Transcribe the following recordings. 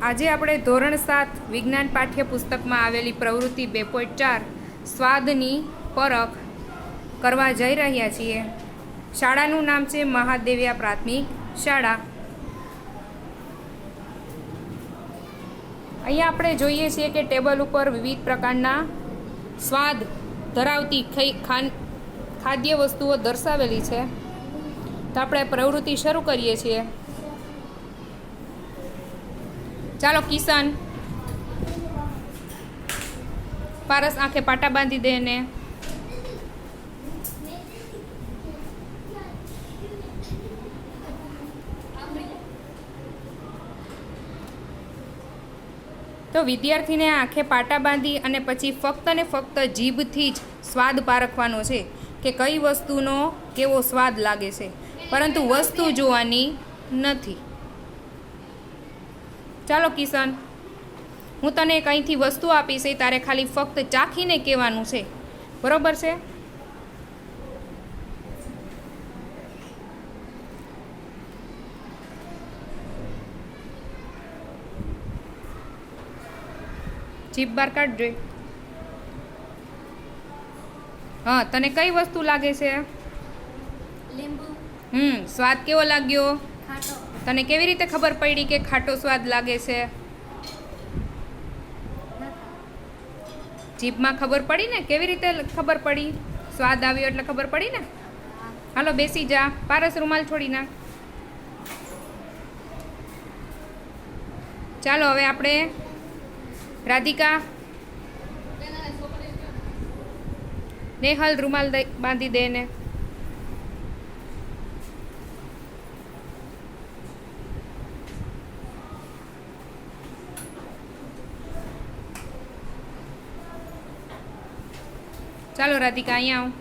આજે આપણે ધોરણ 7 વિજ્ઞાન પાઠ્યપુસ્તકમાં આવેલી પ્રવૃત્તિ 2.4 સ્વાદની પરખ કરવા જઈ રહ્યા છીએ. શાળાનું નામ છે મહાદેવિયા પ્રાથમિક શાળા. અહીંયા આપણે જોઈએ છીએ કે ટેબલ ઉપર વિવિધ પ્રકારના સ્વાદ ધરાવતી ખાદ્ય વસ્તુઓ દર્શાવેલી છે. તો આપણે પ્રવૃત્તિ શરૂ કરીએ છીએ. ચાલો કિશન, પારસ આંખે પાટા બાંધી દે ને. તો વિદ્યાર્થીને આંખે પાટા બાંધી અને પછી ફક્ત ને ફક્ત જીભથી જ સ્વાદ પારખવાનો છે કે કઈ વસ્તુનો કેવો સ્વાદ લાગે છે, પરંતુ વસ્તુ જોવાની નથી. ચાલો કિશન, હું તને કંઈથી વસ્તુ આપીશ, તારે ખાલી ફક્ત ચાખીને કહેવાનું છે, બરોબર છે? જીભ બહાર કાઢજો. હા, તને કઈ વસ્તુ લાગે છે? લીંબુ. સ્વાદ કેવો લાગ્યો? ખાટો. તને કેવી રીતે ખબર પડી કે ખાટો સ્વાદ લાગે છે? જીભમાં ખબર પડી ને? કેવી રીતે ખબર પડી? સ્વાદ આવ્યો એટલે ખબર પડી ને? હાલો બેસી જા. પારસ રૂમાલ છોડી નાખ. ચાલો હવે આપણે રાધિકા, નેહલ રૂમાલ બાંધી દે ને. ચાલો રાધિકા અહીંયા આવ.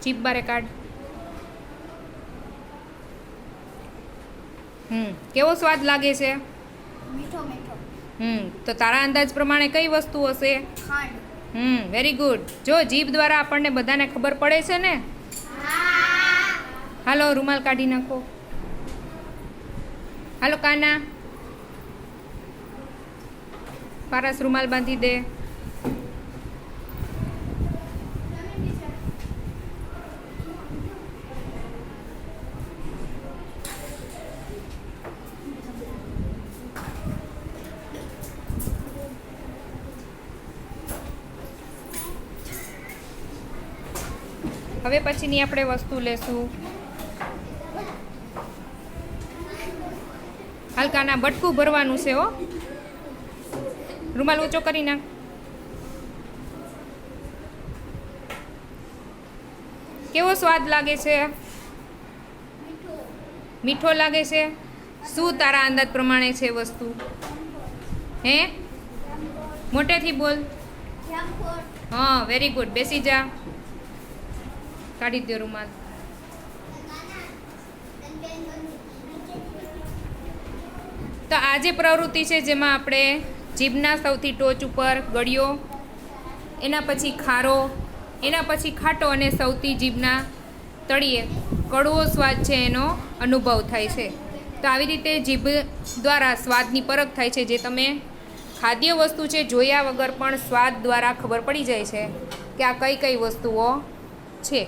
જીભ બારે કાઢ. કેવો સ્વાદ લાગે છે? મીઠો મીઠો. તો તારા અંદાજ પ્રમાણે કઈ વસ્તુ હશે? ખાંડ. Very good. જો જીભ દ્વારા આપણને બધાને ખબર પડે છે ને? હાલો રૂમાલ કાઢી નાખો. હાલો કાના, પારસ રૂમાલ બાંધી દે. હવે પછીની આપણે વસ્તુ લેશું. હલકાના બટકું ભરવાનું છે હો. રૂમાલ ઊંચો કરી નાખ. કેવો સ્વાદ લાગે છે? મીઠો લાગે છે. શું તારા અંદાજ પ્રમાણે છે વસ્તુ? હે, મોટેથી બોલ. હા, વેરી ગુડ. બેસી જા. કાઢી દો રૂમાલ. તો આ જે પ્રવૃત્તિ છે જેમાં આપણે જીભના સૌથી ટોચ ઉપર ગળ્યો, એના પછી ખારો, એના પછી ખાટો અને સૌથી જીભના તળિયે કડવો સ્વાદ છે એનો અનુભવ થાય છે. તો આવી રીતે જીભ દ્વારા સ્વાદની પરખ થાય છે. જે તમે ખાદ્ય વસ્તુ છે જોયા વગર પણ સ્વાદ દ્વારા ખબર પડી જાય છે કે આ કઈ કઈ વસ્તુઓ છે.